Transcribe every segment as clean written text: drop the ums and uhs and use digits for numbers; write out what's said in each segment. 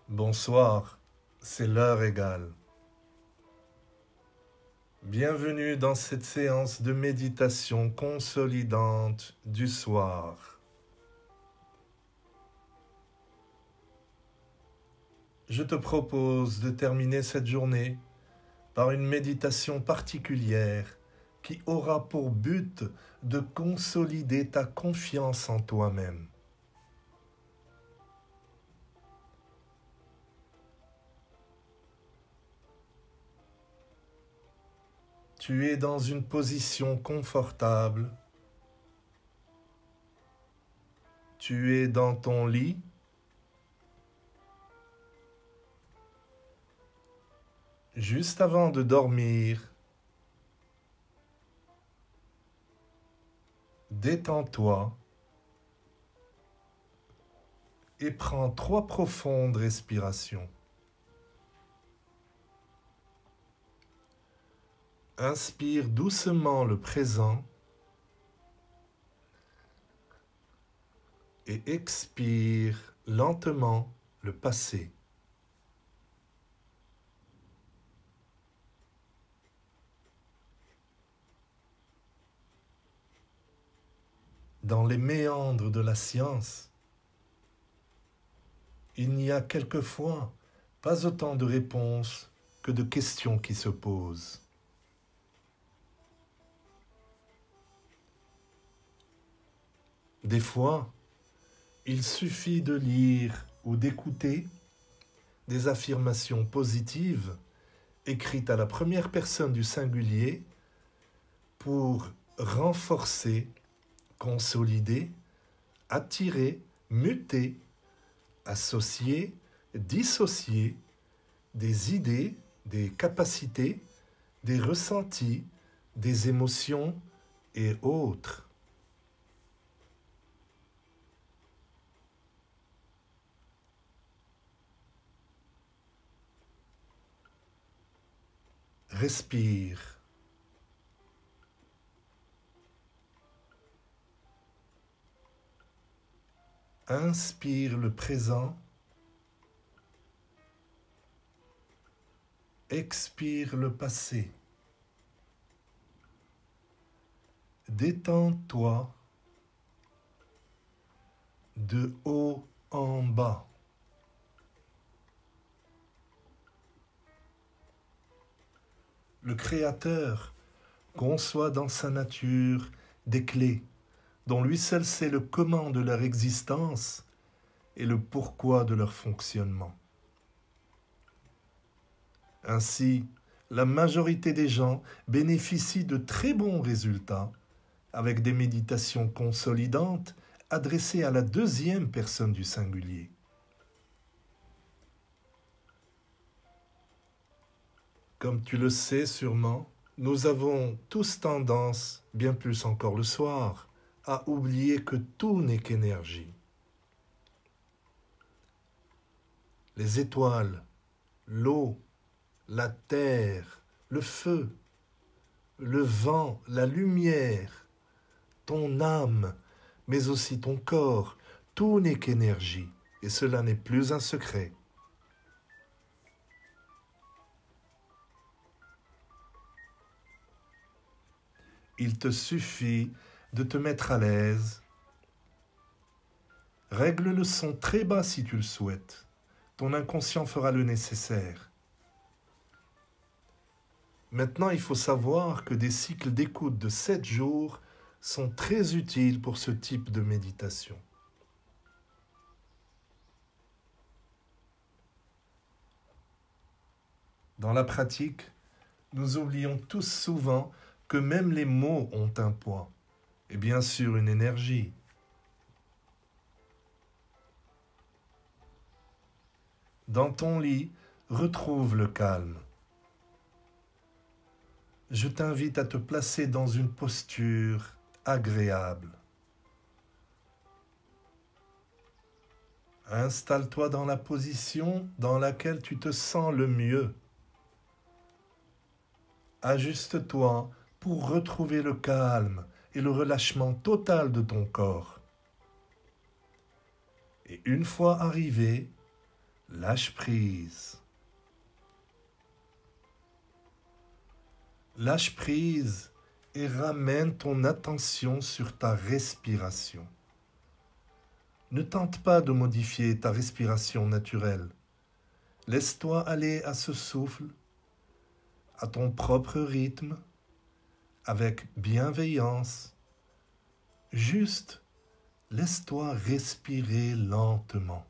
Bonsoir, c'est l'heure égale. Bienvenue dans cette séance de méditation consolidante du soir. Je te propose de terminer cette journée par une méditation particulière qui aura pour but de consolider ta confiance en toi-même. Tu es dans une position confortable. Tu es dans ton lit. Juste avant de dormir, détends-toi et prends 3 profondes respirations. Inspire doucement le présent et expire lentement le passé. Dans les méandres de la science, il n'y a quelquefois pas autant de réponses que de questions qui se posent. Des fois, il suffit de lire ou d'écouter des affirmations positives écrites à la première personne du singulier pour renforcer, consolider, attirer, muter, associer, dissocier des idées, des capacités, des ressentis, des émotions et autres. Respire. Inspire le présent. Expire le passé. Détends-toi de haut en bas. Le Créateur conçoit dans sa nature des clés dont lui seul sait le comment de leur existence et le pourquoi de leur fonctionnement. Ainsi, la majorité des gens bénéficient de très bons résultats avec des méditations consolidantes adressées à la deuxième personne du singulier. Comme tu le sais sûrement, nous avons tous tendance, bien plus encore le soir, à oublier que tout n'est qu'énergie. Les étoiles, l'eau, la terre, le feu, le vent, la lumière, ton âme, mais aussi ton corps, tout n'est qu'énergie, et cela n'est plus un secret. Il te suffit de te mettre à l'aise. Règle le son très bas si tu le souhaites. Ton inconscient fera le nécessaire. Maintenant, il faut savoir que des cycles d'écoute de 7 jours sont très utiles pour ce type de méditation. Dans la pratique, nous oublions tous souvent que même les mots ont un poids, et bien sûr une énergie. Dans ton lit, retrouve le calme. Je t'invite à te placer dans une posture agréable. Installe-toi dans la position dans laquelle tu te sens le mieux. Ajuste-toi pour retrouver le calme et le relâchement total de ton corps. Et une fois arrivé, Lâche prise. Lâche prise et ramène ton attention sur ta respiration. Ne tente pas de modifier ta respiration naturelle. Laisse-toi aller à ce souffle, à ton propre rythme, avec bienveillance. Juste, laisse-toi respirer lentement.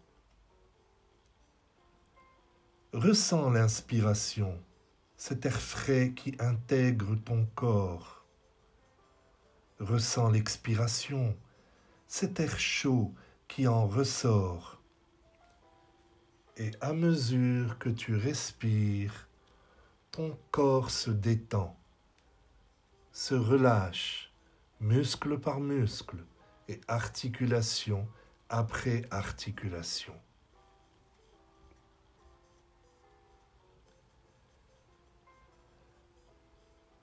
Ressens l'inspiration, cet air frais qui intègre ton corps. Ressens l'expiration, cet air chaud qui en ressort. Et à mesure que tu respires, ton corps se détend, se relâche, muscle par muscle et articulation après articulation.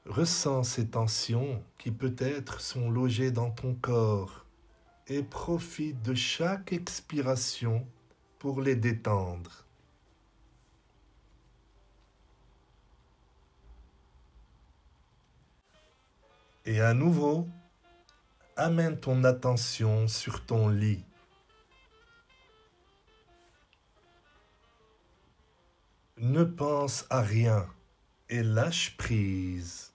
Ressens ces tensions qui peut-être sont logées dans ton corps et profite de chaque expiration pour les détendre. Et à nouveau, amène ton attention sur ton lit. Ne pense à rien et lâche prise.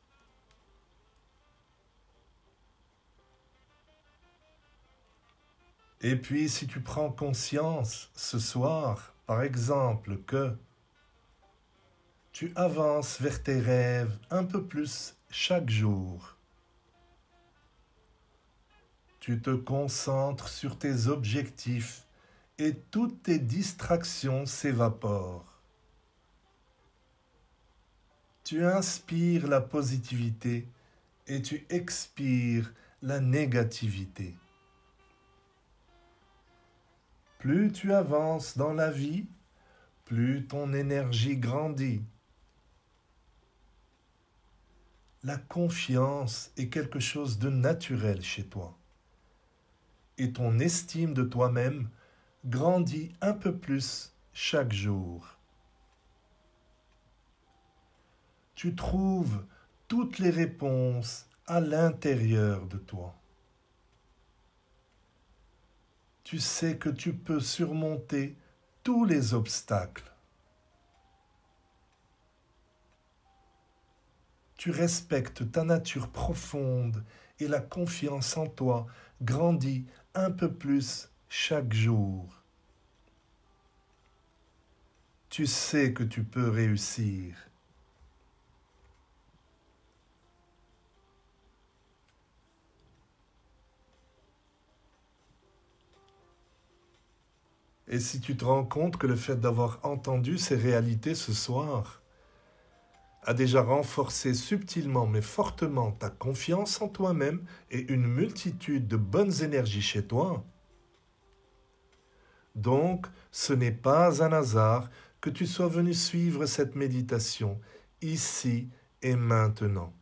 Et puis, si tu prends conscience ce soir, par exemple, que tu avances vers tes rêves un peu plus chaque jour, tu te concentres sur tes objectifs et toutes tes distractions s'évaporent. Tu inspires la positivité et tu expires la négativité. Plus tu avances dans la vie, plus ton énergie grandit. La confiance est quelque chose de naturel chez toi. Et ton estime de toi-même grandit un peu plus chaque jour. Tu trouves toutes les réponses à l'intérieur de toi. Tu sais que tu peux surmonter tous les obstacles. Tu respectes ta nature profonde et la confiance en toi grandit un peu plus chaque jour. Tu sais que tu peux réussir. Et si tu te rends compte que le fait d'avoir entendu ces réalités ce soir a déjà renforcé subtilement mais fortement ta confiance en toi-même et une multitude de bonnes énergies chez toi, donc ce n'est pas un hasard que tu sois venu suivre cette méditation ici et maintenant.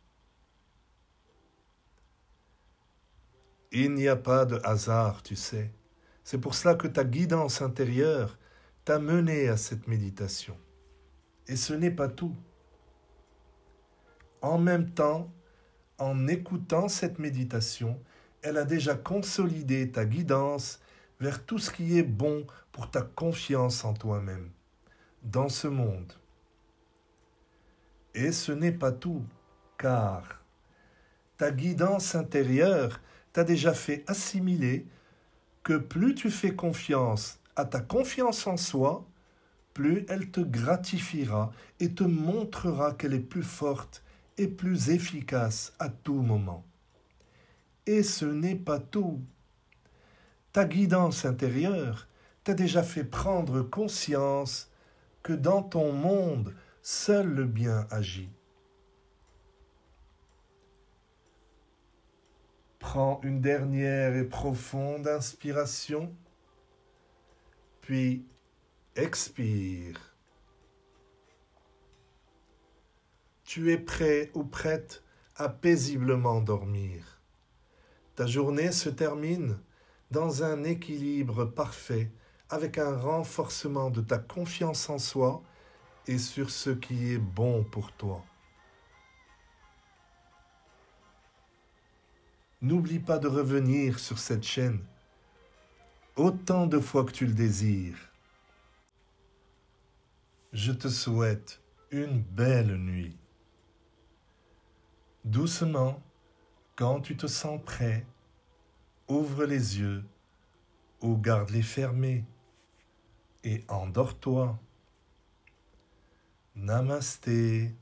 Il n'y a pas de hasard, tu sais. C'est pour cela que ta guidance intérieure t'a mené à cette méditation. Et ce n'est pas tout. En même temps, en écoutant cette méditation, elle a déjà consolidé ta guidance vers tout ce qui est bon pour ta confiance en toi-même, dans ce monde. Et ce n'est pas tout, car ta guidance intérieure t'a déjà fait assimiler que plus tu fais confiance à ta confiance en soi, plus elle te gratifiera et te montrera qu'elle est plus forte et plus efficace à tout moment. Et ce n'est pas tout. Ta guidance intérieure t'a déjà fait prendre conscience que dans ton monde, seul le bien agit. Prends une dernière et profonde inspiration, puis expire. Tu es prêt ou prête à paisiblement dormir. Ta journée se termine dans un équilibre parfait avec un renforcement de ta confiance en soi et sur ce qui est bon pour toi. N'oublie pas de revenir sur cette chaîne autant de fois que tu le désires. Je te souhaite une belle nuit. Doucement, quand tu te sens prêt, ouvre les yeux ou garde-les fermés et endors-toi. Namasté.